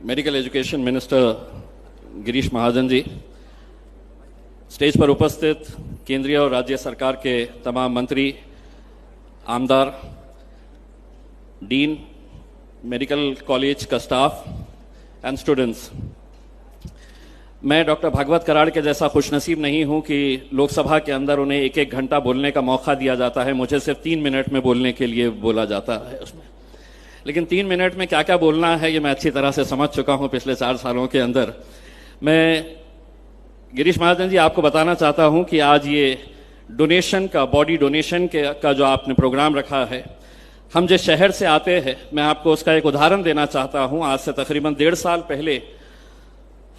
Medical education minister Girish Mahajan ji, stage पर उपस्थित केंद्रीय और राज्य सरकार के तमाम मंत्री, आमदार, डीन, मेडिकल कॉलेज का स्टाफ एंड स्टूडेंट्स। मैं डॉक्टर भागवत कराड़ के जैसा खुशनसीब नहीं हूं कि लोकसभा के अंदर उन्हें एक एक घंटा बोलने का मौका दिया जाता है। मुझे सिर्फ 3 मिनट में बोलने के लिए बोला जाता है उसमें, लेकिन 3 मिनट में क्या क्या बोलना है ये मैं अच्छी तरह से समझ चुका हूं पिछले 4 सालों के अंदर। मैं गिरीश महाजन जी आपको बताना चाहता हूं कि आज ये डोनेशन का, बॉडी डोनेशन का जो आपने प्रोग्राम रखा है, हम जिस शहर से आते हैं, मैं आपको उसका एक उदाहरण देना चाहता हूं। आज से तकरीबन 1.5 साल पहले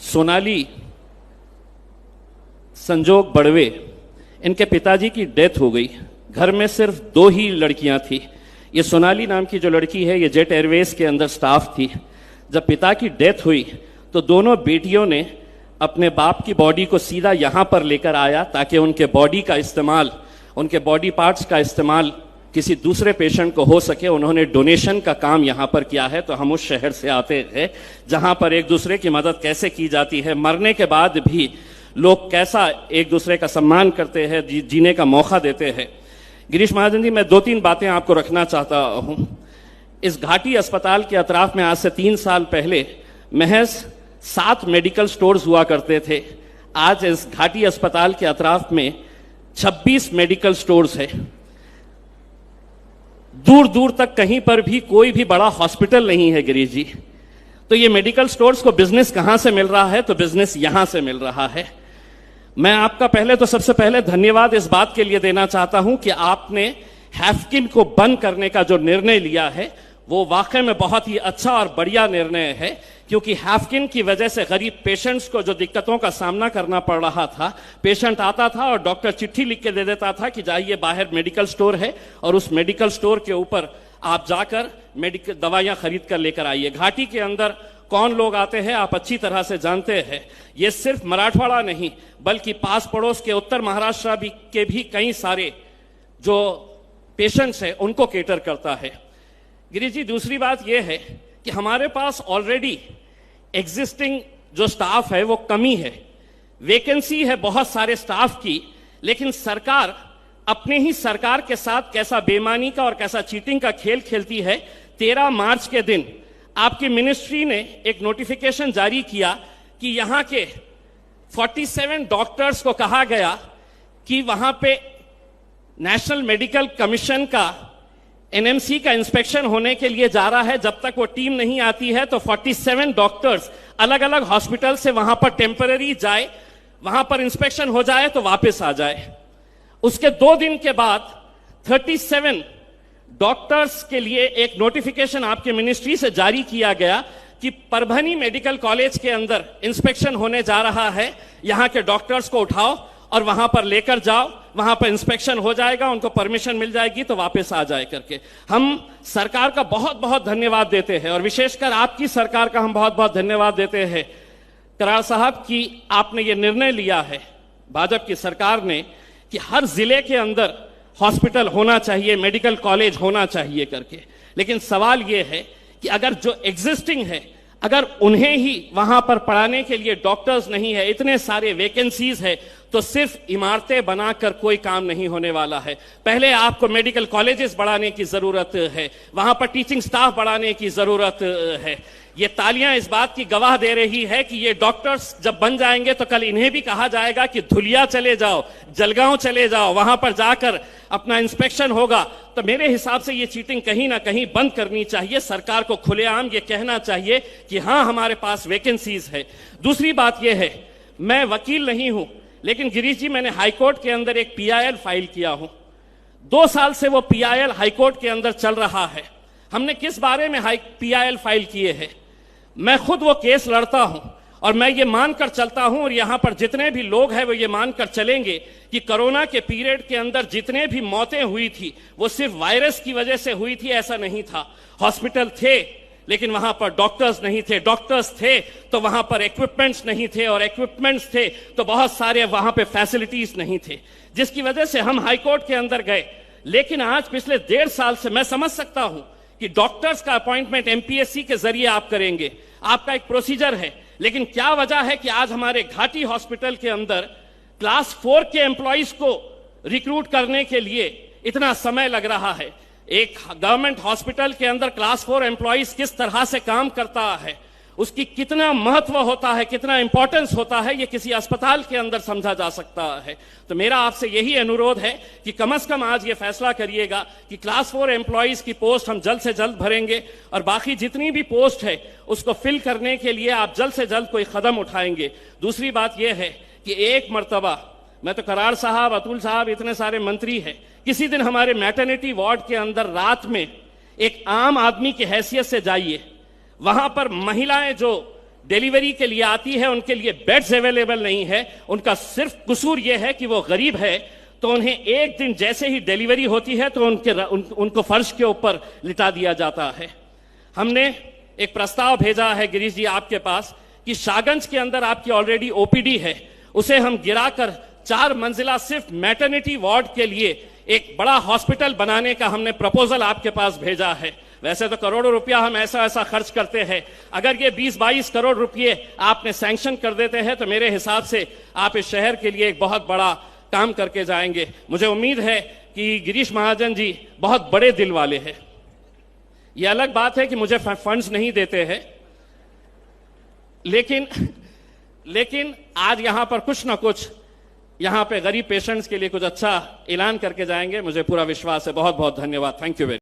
सोनाली संजोग बड़वे, इनके पिताजी की डेथ हो गई। घर में सिर्फ 2 ही लड़कियां थी। ये सोनाली नाम की जो लड़की है, ये जेट एयरवेज के अंदर स्टाफ थी। जब पिता की डेथ हुई तो दोनों बेटियों ने अपने बाप की बॉडी को सीधा यहां पर लेकर आया ताकि उनके बॉडी का इस्तेमाल, उनके बॉडी पार्ट्स का इस्तेमाल किसी दूसरे पेशेंट को हो सके। उन्होंने डोनेशन का काम यहां पर किया है। तो हम उस शहर से आते हैं जहां पर एक दूसरे की मदद कैसे की जाती है, मरने के बाद भी लोग कैसा एक दूसरे का सम्मान करते हैं, जीने का मौका देते हैं। गिरीश महाजन जी, मैं 2-3 बातें आपको रखना चाहता हूं। इस घाटी अस्पताल के अतराफ में आज से 3 साल पहले महज 7 मेडिकल स्टोर्स हुआ करते थे। आज इस घाटी अस्पताल के अतराफ में 26 मेडिकल स्टोर्स है। दूर दूर तक कहीं पर भी कोई भी बड़ा हॉस्पिटल नहीं है गिरीश जी। तो ये मेडिकल स्टोर्स को बिजनेस कहां से मिल रहा है? तो बिजनेस यहां से मिल रहा है। मैं आपका सबसे पहले धन्यवाद इस बात के लिए देना चाहता हूं कि आपने हैफकिन को बंद करने का जो निर्णय लिया है वो वाकई में बहुत ही अच्छा और बढ़िया निर्णय है, क्योंकि हैफकिन की वजह से गरीब पेशेंट्स को जो दिक्कतों का सामना करना पड़ रहा था, पेशेंट आता था और डॉक्टर चिट्ठी लिख के दे देता था कि जाइए बाहर मेडिकल स्टोर है और उस मेडिकल स्टोर के ऊपर आप जाकर मेडिकल दवाइयां खरीद कर लेकर आइए। घाटी के अंदर कौन लोग आते हैं आप अच्छी तरह से जानते हैं। ये सिर्फ मराठवाड़ा नहीं बल्कि पास पड़ोस के उत्तर महाराष्ट्र के भी कई सारे जो पेशेंट्स हैं उनको केटर करता है। गिरीश जी, दूसरी बात यह है कि हमारे पास ऑलरेडी एग्जिस्टिंग जो स्टाफ है वो कमी है, वैकेंसी है बहुत सारे स्टाफ की, लेकिन सरकार अपने ही सरकार के साथ कैसा बेईमानी का और कैसा चीटिंग का खेल खेलती है। 13 मार्च के दिन आपकी मिनिस्ट्री ने एक नोटिफिकेशन जारी किया कि यहां के 47 डॉक्टर्स को कहा गया कि वहां पे नेशनल मेडिकल कमीशन का एनएमसी का इंस्पेक्शन होने के लिए जा रहा है। जब तक वो टीम नहीं आती है तो 47 डॉक्टर्स अलग अलग हॉस्पिटल से वहां पर टेम्पररी जाए, वहां पर इंस्पेक्शन हो जाए तो वापस आ जाए। उसके 2 दिन के बाद 37 डॉक्टर्स के लिए एक नोटिफिकेशन आपके मिनिस्ट्री से जारी किया गया कि परभनी मेडिकल कॉलेज के अंदर इंस्पेक्शन होने जा रहा है। यहां के डॉक्टर्स को उठाओ और वहां पर लेकर जाओ, वहां पर इंस्पेक्शन हो जाएगा, उनको परमिशन मिल जाएगी तो वापस आ जाए करके। हम सरकार का बहुत बहुत धन्यवाद देते हैं और विशेषकर आपकी सरकार का हम बहुत बहुत धन्यवाद देते हैं कराड़ साहब कि आपने ये निर्णय लिया है, भाजपा की सरकार ने, कि हर जिले के अंदर हॉस्पिटल होना चाहिए, मेडिकल कॉलेज होना चाहिए करके। लेकिन सवाल यह है कि अगर जो एग्जिस्टिंग है, अगर उन्हें ही वहां पर पढ़ाने के लिए डॉक्टर्स नहीं है, इतने सारे वैकेंसीज है, तो सिर्फ इमारतें बनाकर कोई काम नहीं होने वाला है। पहले आपको मेडिकल कॉलेजेस बढ़ाने की जरूरत है, वहां पर टीचिंग स्टाफ बढ़ाने की जरूरत है। ये तालियां इस बात की गवाह दे रही है कि ये डॉक्टर्स जब बन जाएंगे तो कल इन्हें भी कहा जाएगा कि धुलिया चले जाओ, जलगांव चले जाओ, वहां पर जाकर अपना इंस्पेक्शन होगा। तो मेरे हिसाब से ये चीटिंग कहीं ना कहीं बंद करनी चाहिए। सरकार को खुलेआम ये कहना चाहिए कि हां हमारे पास वैकेंसीज है। दूसरी बात ये है, मैं वकील नहीं हूं, लेकिन गिरीश जी मैंने हाईकोर्ट के अंदर एक PIL फाइल किया हूं। 2 साल से वो PIL हाईकोर्ट के अंदर चल रहा है। हमने किस बारे में PIL फाइल किए हैं? मैं खुद वो केस लड़ता हूं और मैं ये मानकर चलता हूं और यहां पर जितने भी लोग हैं वो ये मानकर चलेंगे कि कोरोना के पीरियड के अंदर जितने भी मौतें हुई थी वो सिर्फ वायरस की वजह से हुई थी, ऐसा नहीं था। हॉस्पिटल थे लेकिन वहां पर डॉक्टर्स नहीं थे, डॉक्टर्स थे तो वहां पर इक्विपमेंट्स नहीं थे, और इक्विपमेंट्स थे तो बहुत सारे वहां पे फैसिलिटीज नहीं थे, जिसकी वजह से हम हाईकोर्ट के अंदर गए। लेकिन आज पिछले 1.5 साल से मैं समझ सकता हूं कि डॉक्टर्स का अपॉइंटमेंट एमपीएससी के जरिए आप करेंगे, आपका एक प्रोसीजर है। लेकिन क्या वजह है कि आज हमारे घाटी हॉस्पिटल के अंदर क्लास 4 के एम्प्लॉइज को रिक्रूट करने के लिए इतना समय लग रहा है? एक गवर्नमेंट हॉस्पिटल के अंदर क्लास 4 एम्प्लॉइज किस तरह से काम करता है, उसकी कितना महत्व होता है, कितना इंपॉर्टेंस होता है, ये किसी अस्पताल के अंदर समझा जा सकता है। तो मेरा आपसे यही अनुरोध है कि कम से कम आज ये फैसला करिएगा कि क्लास 4 एम्प्लॉइज की पोस्ट हम जल्द से जल्द भरेंगे और बाकी जितनी भी पोस्ट है उसको फिल करने के लिए आप जल्द से जल्द कोई कदम उठाएंगे। दूसरी बात यह है कि एक मर्तबा, मैं तो करार साहब, अतुल साहब, इतने सारे मंत्री हैं, किसी दिन हमारे मैटरनिटी वार्ड के अंदर रात में एक आम आदमी की हैसियत से जाइए। वहां पर महिलाएं जो डिलीवरी के लिए आती है उनके लिए बेड्स अवेलेबल नहीं है। उनका सिर्फ कसूर यह है कि वो गरीब है, तो उन्हें एक दिन जैसे ही डिलीवरी होती है तो उनको फर्श के ऊपर लिटा दिया जाता है। हमने एक प्रस्ताव भेजा है गिरीश जी आपके पास कि शाहगंज के अंदर आपकी ऑलरेडी ओपीडी है, उसे हम गिराकर 4 मंजिला सिर्फ मैटरनिटी वार्ड के लिए एक बड़ा हॉस्पिटल बनाने का हमने प्रपोजल आपके पास भेजा है। वैसे तो करोड़ों रुपया हम ऐसा खर्च करते हैं, अगर ये 20-22 करोड़ रुपये आपने सैंक्शन कर देते हैं तो मेरे हिसाब से आप इस शहर के लिए एक बहुत बड़ा काम करके जाएंगे। मुझे उम्मीद है कि गिरीश महाजन जी बहुत बड़े दिल वाले हैं। ये अलग बात है कि मुझे फंड्स नहीं देते हैं, लेकिन आज यहां पर कुछ ना कुछ यहां पे गरीब पेशेंट्स के लिए कुछ अच्छा ऐलान करके जाएंगे, मुझे पूरा विश्वास है। बहुत बहुत धन्यवाद। Thank you very